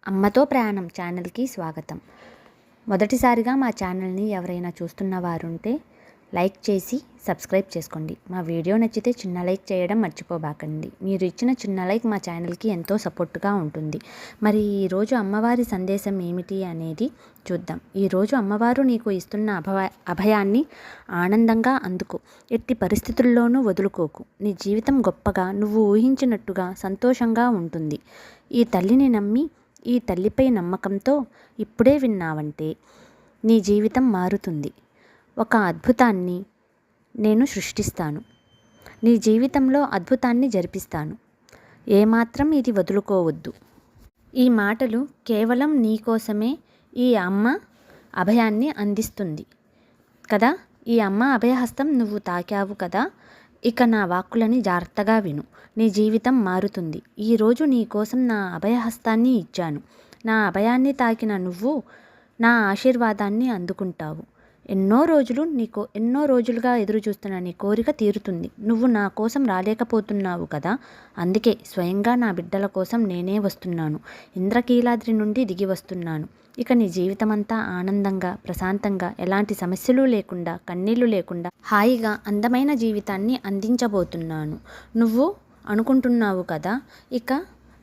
అమ్మతో ప్రయాణం ఛానల్కి స్వాగతం. మొదటిసారిగా మా ఛానల్ని ఎవరైనా చూస్తున్న వారుంటే లైక్ చేసి సబ్స్క్రైబ్ చేసుకోండి. మా వీడియో నచ్చితే చిన్న లైక్ చేయడం మర్చిపోబాకండి. మీరు ఇచ్చిన చిన్న లైక్ మా ఛానల్కి ఎంతో సపోర్ట్గా ఉంటుంది. మరి ఈరోజు అమ్మవారి సందేశం ఏమిటి అనేది చూద్దాం. ఈరోజు అమ్మవారు నీకు ఇస్తున్న అభయాన్ని ఆనందంగా అందుకో. ఎట్టి పరిస్థితుల్లోనూ వదులుకోకు. నీ జీవితం గొప్పగా, నువ్వు ఊహించినట్టుగా సంతోషంగా ఉంటుంది. ఈ తల్లిని నమ్మి, ఈ తల్లిపై నమ్మకంతో ఇప్పుడే విన్నావంటే నీ జీవితం మారుతుంది. ఒక అద్భుతాన్ని నేను సృష్టిస్తాను. నీ జీవితంలో అద్భుతాన్ని జరిపిస్తాను. ఏమాత్రం ఇది వదులుకోవద్దు. ఈ మాటలు కేవలం నీ కోసమే ఈ అమ్మ అభయాన్ని అందిస్తుంది కదా. ఈ అమ్మ అభయహస్తం నువ్వు తాకావు కదా. ఇక నా వాక్కులని జాగ్రత్తగా విను. నీ జీవితం మారుతుంది. ఈరోజు నీ కోసం నా అభయహస్తాన్ని ఇచ్చాను. నా అభయాన్ని తాకిన నువ్వు నా ఆశీర్వాదాన్ని అందుకుంటావు. ఎన్నో రోజులుగా ఎదురు చూస్తున్న నీ కోరిక తీరుతుంది. నువ్వు నా కోసం రాలేకపోతున్నావు కదా. అందుకే స్వయంగా నా బిడ్డల కోసం నేనే వస్తున్నాను. ఇంద్రకీలాద్రి నుండి దిగి వస్తున్నాను. ఇక నీ జీవితమంతా ఆనందంగా, ప్రశాంతంగా, ఎలాంటి సమస్యలు లేకుండా, కన్నీళ్లు లేకుండా హాయిగా అందమైన జీవితాన్ని అందించబోతున్నాను. నువ్వు అనుకుంటున్నావు కదా, ఇక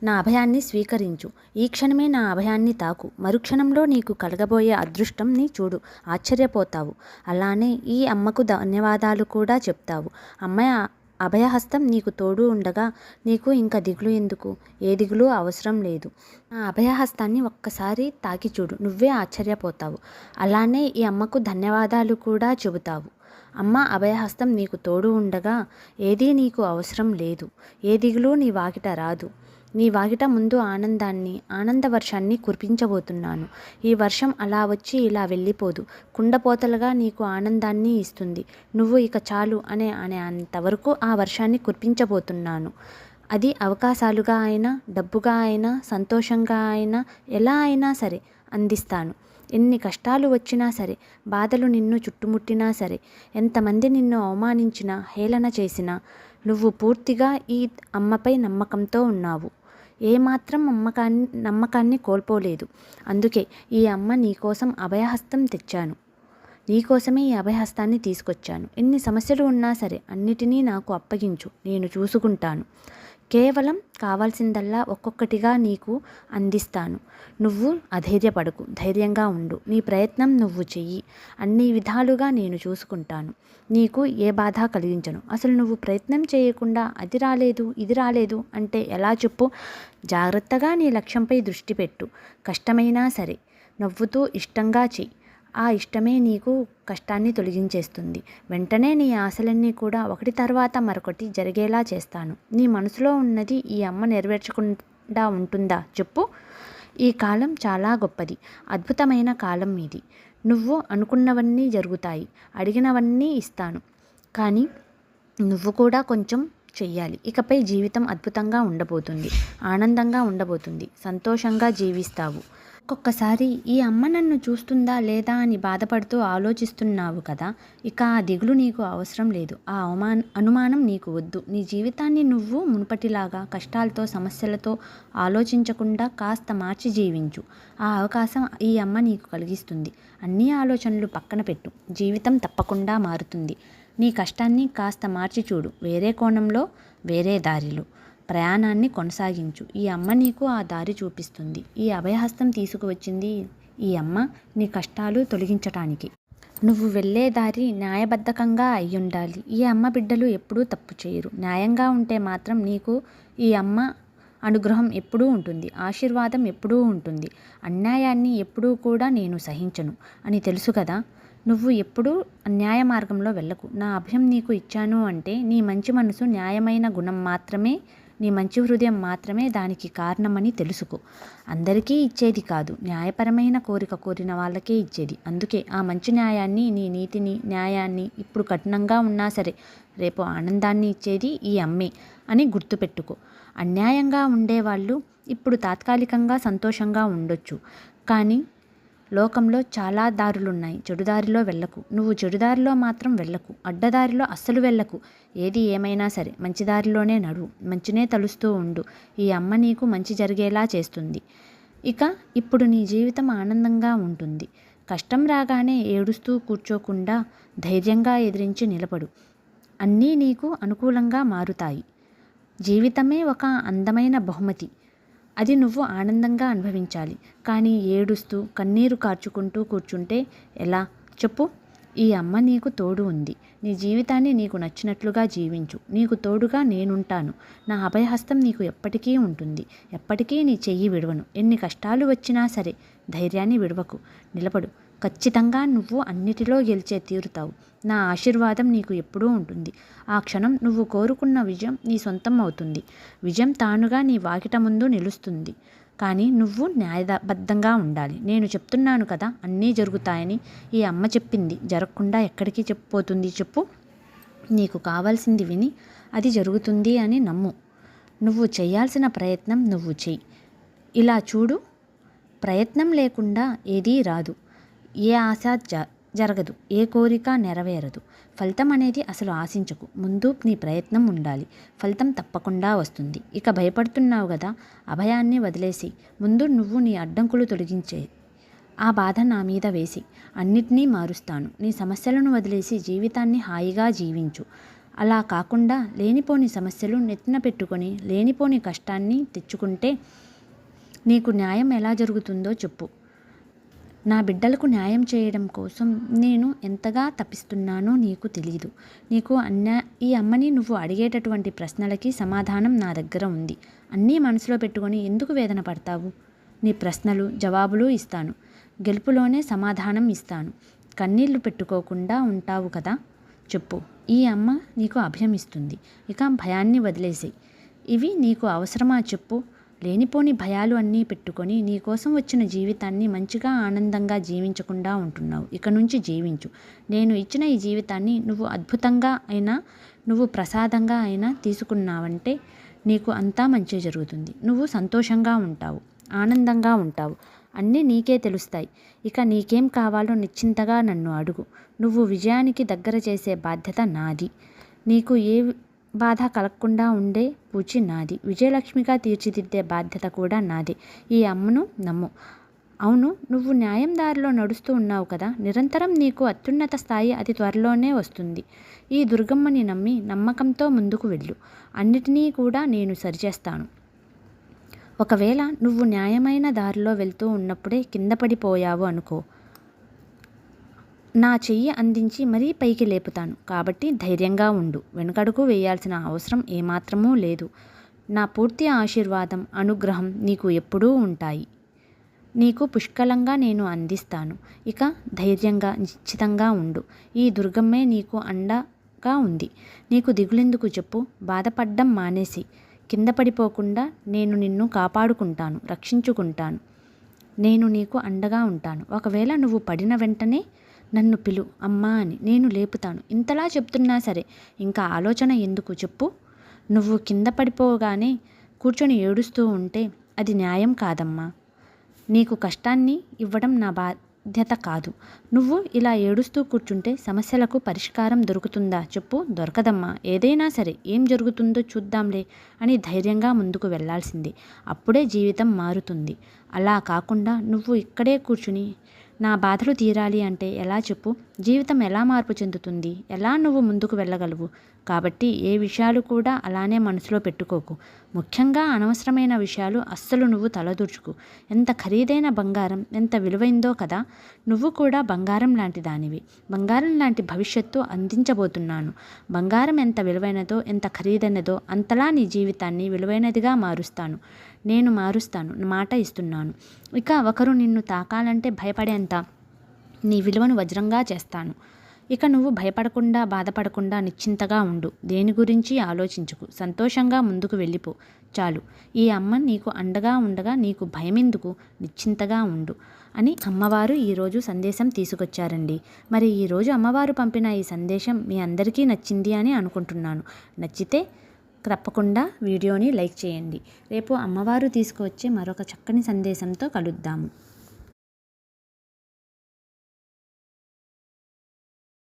నా అభయాన్ని స్వీకరించు. ఈ క్షణమే నా అభయాన్ని తాకు. మరుక్షణంలో నీకు కలగబోయే అదృష్టంని చూడు. ఆశ్చర్యపోతావు. అలానే ఈ అమ్మకు ధన్యవాదాలు కూడా చెప్తావు. అమ్మాయి అభయహస్తం నీకు తోడు ఉండగా నీకు ఇంకా దిగులు ఎందుకు? ఏ దిగులు అవసరం లేదు. ఆ అభయహస్తాన్ని ఒక్కసారి తాకి చూడు. నువ్వే ఆశ్చర్యపోతావు. అలానే ఈ అమ్మకు ధన్యవాదాలు కూడా చెబుతావు. అమ్మ అభయహస్తం నీకు తోడు ఉండగా ఏదీ నీకు అవసరం లేదు. ఏ దిగులు నీ వాకిట రాదు. నీ వాకిట ముందు ఆనంద వర్షాన్ని కురిపించబోతున్నాను. ఈ వర్షం అలా వచ్చి ఇలా వెళ్ళిపోదు. కుండపోతలుగా నీకు ఆనందాన్ని ఇస్తుంది. నువ్వు ఇక చాలు అనే అంతవరకు ఆ వర్షాన్ని కురిపించబోతున్నాను. అది అవకాశాలుగా అయినా, డబ్బుగా అయినా, సంతోషంగా అయినా, ఎలా అయినా సరే అందిస్తాను. ఎన్ని కష్టాలు వచ్చినా సరే, బాధలు నిన్ను చుట్టుముట్టినా సరే, ఎంతమంది నిన్ను అవమానించినా, హేళన చేసినా, నువ్వు పూర్తిగా ఈ అమ్మపై నమ్మకంతో ఉన్నావు. ఏమాత్రం నమ్మకాన్ని కోల్పోలేదు. అందుకే ఈ అమ్మ నీకోసం అభయహస్తం తెచ్చాను. నీకోసమే ఈ అభయహస్తాన్ని తీసుకొచ్చాను. ఎన్ని సమస్యలు ఉన్నా సరే అన్నిటినీ నాకు అప్పగించు. నేను చూసుకుంటాను. కేవలం కావాల్సిందల్లా ఒక్కొక్కటిగా నీకు అందిస్తాను. నువ్వు అధైర్యపడకు. ధైర్యంగా ఉండు. నీ ప్రయత్నం నువ్వు చెయ్యి. అన్ని విధాలుగా నేను చూసుకుంటాను. నీకు ఏ బాధ కలిగించను. అసలు నువ్వు ప్రయత్నం చేయకుండా అది రాలేదు, ఇది రాలేదు అంటే ఎలా చెప్పు? జాగ్రత్తగా నీ లక్ష్యంపై దృష్టి పెట్టు. కష్టమైనా సరే నవ్వుతూ ఇష్టంగా చెయ్యి. ఆ ఇష్టమే నీకు కష్టాన్ని తొలగించేస్తుంది. వెంటనే నీ ఆశలన్నీ కూడా ఒకటి తర్వాత మరొకటి జరిగేలా చేస్తాను. నీ మనసులో ఉన్నది ఈ అమ్మ నెరవేర్చకుండా ఉంటుందా చెప్పు? ఈ కాలం చాలా గొప్పది. అద్భుతమైన కాలం ఇది. నువ్వు అనుకున్నవన్నీ జరుగుతాయి. అడిగినవన్నీ ఇస్తాను. కానీ నువ్వు కూడా కొంచెం చెయ్యాలి. ఇకపై జీవితం అద్భుతంగా ఉండబోతుంది. ఆనందంగా ఉండబోతుంది. సంతోషంగా జీవిస్తావు. ఒక్కొక్కసారి ఈ అమ్మ నన్ను చూస్తుందా లేదా అని బాధపడుతూ ఆలోచిస్తున్నావు కదా. ఇక ఆ దిగులు నీకు అవసరం లేదు. ఆ అనుమానం నీకు వద్దు. నీ జీవితాన్ని నువ్వు మునుపటిలాగా కష్టాలతో, సమస్యలతో ఆలోచించకుండా కాస్త మార్చి జీవించు. ఆ అవకాశం ఈ అమ్మ నీకు కలిగిస్తుంది. అన్ని ఆలోచనలు పక్కన పెట్టు. జీవితం తప్పకుండా మారుతుంది. నీ కష్టాన్ని కాస్త మార్చి చూడు. వేరే కోణంలో, వేరే దారిలో ప్రయాణాన్ని కొనసాగించు. ఈ అమ్మ నీకు ఆ దారి చూపిస్తుంది. ఈ అభయహస్తం తీసుకువచ్చింది ఈ అమ్మ నీ కష్టాలు తొలగించటానికి. నువ్వు వెళ్ళే దారి న్యాయబద్ధకంగా అయ్యుండాలి. ఈ అమ్మ బిడ్డలు ఎప్పుడూ తప్పు చేయరు. న్యాయంగా ఉంటే మాత్రం నీకు ఈ అమ్మ అనుగ్రహం ఎప్పుడూ ఉంటుంది. ఆశీర్వాదం ఎప్పుడూ ఉంటుంది. అన్యాయాన్ని ఎప్పుడూ కూడా నేను సహించను అని తెలుసు కదా. నువ్వు ఎప్పుడూ అన్యాయ మార్గంలో వెళ్ళకు. నా అభయం నీకు ఇచ్చాను అంటే నీ మంచి మనసు, న్యాయమైన గుణం మాత్రమే, నీ మంచి హృదయం మాత్రమే దానికి కారణమని తెలుసుకో. అందరికీ ఇచ్చేది కాదు, న్యాయపరమైన కోరిక కోరిన వాళ్ళకే ఇచ్చేది. అందుకే ఆ మంచి న్యాయాన్ని, నీ నీతిని, న్యాయాన్ని ఇప్పుడు కఠినంగా ఉన్నా సరే రేపు ఆనందాన్ని ఇచ్చేది ఈ అమ్మే అని గుర్తుపెట్టుకో. అన్యాయంగా ఉండేవాళ్ళు ఇప్పుడు తాత్కాలికంగా సంతోషంగా ఉండొచ్చు. కానీ లోకంలో చాలా దారులున్నాయి. చెడుదారిలో వెళ్ళకు. నువ్వు చెడుదారిలో మాత్రం వెళ్ళకు. అడ్డదారిలో అస్సలు వెళ్ళకు. ఏది ఏమైనా సరే మంచి దారిలోనే నడువు. మంచినే తలుస్తూ ఉండు. ఈ అమ్మ నీకు మంచి జరిగేలా చేస్తుంది. ఇక ఇప్పుడు నీ జీవితం ఆనందంగా ఉంటుంది. కష్టం రాగానే ఏడుస్తూ కూర్చోకుండా ధైర్యంగా ఎదిరించి నిలబడు. అన్నీ నీకు అనుకూలంగా మారుతాయి. జీవితమే ఒక అందమైన బహుమతి. అది నువ్వు ఆనందంగా అనుభవించాలి. కానీ ఏడుస్తూ కన్నీరు కార్చుకుంటూ కూర్చుంటే ఎలా చెప్పు? ఈ అమ్మ నీకు తోడు ఉంది. నీ జీవితాన్ని నీకు నచ్చినట్లుగా జీవించు. నీకు తోడుగా నేనుంటాను. నా అభయహస్తం నీకు ఎప్పటికీ ఉంటుంది. ఎప్పటికీ నీ చెయ్యి విడవను. ఎన్ని కష్టాలు వచ్చినా సరే ధైర్యాన్ని విడవకు. నిలబడు. ఖచ్చితంగా నువ్వు అన్నిటిలో గెలిచే తీరుతావు. నా ఆశీర్వాదం నీకు ఎప్పుడూ ఉంటుంది. ఆ క్షణం నువ్వు కోరుకున్న విజయం నీ సొంతం అవుతుంది. విజయం తానుగా నీ వాకిట ముందు నిలుస్తుంది. కానీ నువ్వు న్యాయబద్ధంగా ఉండాలి. నేను చెప్తున్నాను కదా అన్నీ జరుగుతాయని. ఈ అమ్మ చెప్పింది జరగకుండా ఎక్కడికి చెప్పిపోతుంది చెప్పు? నీకు కావాల్సింది విని అది జరుగుతుంది అని నమ్ము. నువ్వు చేయాల్సిన ప్రయత్నం నువ్వు చెయ్యి. ఇలా చూడు, ప్రయత్నం లేకుండా ఏదీ రాదు. ఏ ఆశ జరగదు. ఏ కోరిక నెరవేరదు. ఫలితం అనేది అసలు ఆశించకు. ముందు నీ ప్రయత్నం ఉండాలి. ఫలితం తప్పకుండా వస్తుంది. ఇక భయపడుతున్నావు కదా, అభయాన్ని వదిలేసి ముందు నువ్వు నీ అడ్డంకులు తొలగించే. ఆ బాధ నా మీద వేసి అన్నిటినీ మారుస్తాను. నీ సమస్యలను వదిలేసి జీవితాన్ని హాయిగా జీవించు. అలా కాకుండా లేనిపోని సమస్యలు నెత్తిన పెట్టుకొని లేనిపోని కష్టాన్ని తెచ్చుకుంటే నీకు న్యాయం ఎలా జరుగుతుందో చెప్పు. నా బిడ్డలకు న్యాయం చేయడం కోసం నేను ఎంతగా తపిస్తున్నానో నీకు తెలీదు. నీకు ఈ అమ్మని నువ్వు అడిగేటటువంటి ప్రశ్నలకి సమాధానం నా దగ్గర ఉంది. అన్నీ మనసులో పెట్టుకొని ఎందుకు వేదన పడతావు? నీ ప్రశ్నలు జవాబులు ఇస్తాను. గెలుపులోనే సమాధానం ఇస్తాను. కన్నీళ్లు పెట్టుకోకుండా ఉంటావు కదా, చెప్పు. ఈ అమ్మ నీకు అభయం ఇస్తుంది. ఇక భయాన్ని వదిలేసేయి. ఇవి నీకు అవసరమా చెప్పు? లేనిపోని భయాలు అన్నీ పెట్టుకొని నీకోసం వచ్చిన జీవితాన్ని మంచిగా ఆనందంగా జీవించకుండా ఉంటున్నావు. ఇక నుంచి జీవించు. నేను ఇచ్చిన ఈ జీవితాన్ని నువ్వు అద్భుతంగా అయినా నువ్వు ప్రసాదంగా అయినా తీసుకున్నావంటే నీకు అంతా మంచి జరుగుతుంది. నువ్వు సంతోషంగా ఉంటావు, ఆనందంగా ఉంటావు. అన్నీ నీకే తెలుస్తాయి. ఇక నీకేం కావాలో నిశ్చింతగా నన్ను అడుగు. నువ్వు విజయానికి దగ్గర చేసే బాధ్యత నాది. నీకు ఏ బాధ కలగకుండా ఉండే పూచి నాది. విజయలక్ష్మిగా తీర్చిదిద్దే బాధ్యత కూడా నాదే. ఈ అమ్మను నమ్ము. అవును, నువ్వు న్యాయం దారిలో నడుస్తూ ఉన్నావు కదా, నిరంతరం నీకు అత్యున్నత స్థాయి అతి త్వరలోనే వస్తుంది. ఈ దుర్గమ్మని నమ్మి నమ్మకంతో ముందుకు వెళ్ళు. అన్నిటినీ కూడా నేను సరిచేస్తాను. ఒకవేళ నువ్వు న్యాయమైన దారిలో వెళ్తూ ఉన్నప్పుడే కింద పడిపోయావు అనుకో, నా చెయ్యి అందించి మరీ పైకి లేపుతాను. కాబట్టి ధైర్యంగా ఉండు. వెనుకడుగు వేయాల్సిన అవసరం ఏమాత్రమూ లేదు. నా పూర్తి ఆశీర్వాదం, అనుగ్రహం నీకు ఎప్పుడూ ఉంటాయి. నీకు పుష్కలంగా నేను అందిస్తాను. ఇక ధైర్యంగా నిశ్చితంగా ఉండు. ఈ దుర్గమ్మే నీకు అండగా ఉంది. నీకు దిగులెందుకు చెప్పు? బాధపడ్డం మానేసి కింద పడిపోకుండా నేను నిన్ను కాపాడుకుంటాను, రక్షించుకుంటాను. నేను నీకు అండగా ఉంటాను. ఒకవేళ నువ్వు పడిన వెంటనే నన్ను పిలు అమ్మా అని, నేను లేపుతాను. ఇంతలా చెప్తున్నా సరే ఇంకా ఆలోచన ఎందుకు చెప్పు? నువ్వు కింద పడిపోగానే కూర్చొని ఏడుస్తూ ఉంటే అది న్యాయం కాదమ్మా. నీకు కష్టాన్ని ఇవ్వడం నా బాధ్యత కాదు. నువ్వు ఇలా ఏడుస్తూ కూర్చుంటే సమస్యలకు పరిష్కారం దొరుకుతుందా చెప్పు? దొరకదమ్మా. ఏదైనా సరే ఏం జరుగుతుందో చూద్దాంలే అని ధైర్యంగా ముందుకు వెళ్ళాల్సిందే. అప్పుడే జీవితం మారుతుంది. అలా కాకుండా నువ్వు ఇక్కడే కూర్చుని నా బాధలు తీరాలి అంటే ఎలా చెప్పు? జీవితం ఎలా మార్పు చెందుతుంది? ఎలా నువ్వు ముందుకు వెళ్ళగలవు? కాబట్టి ఏ విషయాలు కూడా అలానే మనసులో పెట్టుకోకు. ముఖ్యంగా అనవసరమైన విషయాలు అస్సలు నువ్వు తలదూర్చుకు. ఎంత ఖరీదైన బంగారం ఎంత విలువైందో కదా. నువ్వు కూడా బంగారం లాంటి దానివి. బంగారం లాంటి భవిష్యత్తు అందించబోతున్నాను. బంగారం ఎంత విలువైనదో ఎంత ఖరీదైనదో అంతలా నీ జీవితాన్ని విలువైనదిగా మారుస్తాను. నేను మారుస్తాను, మాట ఇస్తున్నాను. ఇక ఒకరు నిన్ను తాకాలంటే భయపడేంత నీ విలువను వజ్రంగా చేస్తాను. ఇక నువ్వు భయపడకుండా బాధపడకుండా నిశ్చింతగా ఉండు. దేని గురించి ఆలోచించుకు. సంతోషంగా ముందుకు వెళ్ళిపో చాలు. ఈ అమ్మ నీకు అండగా ఉండగా నీకు భయమెందుకు? నిశ్చింతగా ఉండు అని అమ్మవారు ఈరోజు సందేశం తీసుకొచ్చారండి. మరి ఈరోజు అమ్మవారు పంపిన ఈ సందేశం మీ అందరికీ నచ్చింది అని అనుకుంటున్నాను. నచ్చితే తప్పకుండా వీడియోని లైక్ చేయండి. రేపు అమ్మవారు తీసుకువచ్చే మరొక చక్కని సందేశంతో కలుద్దాము.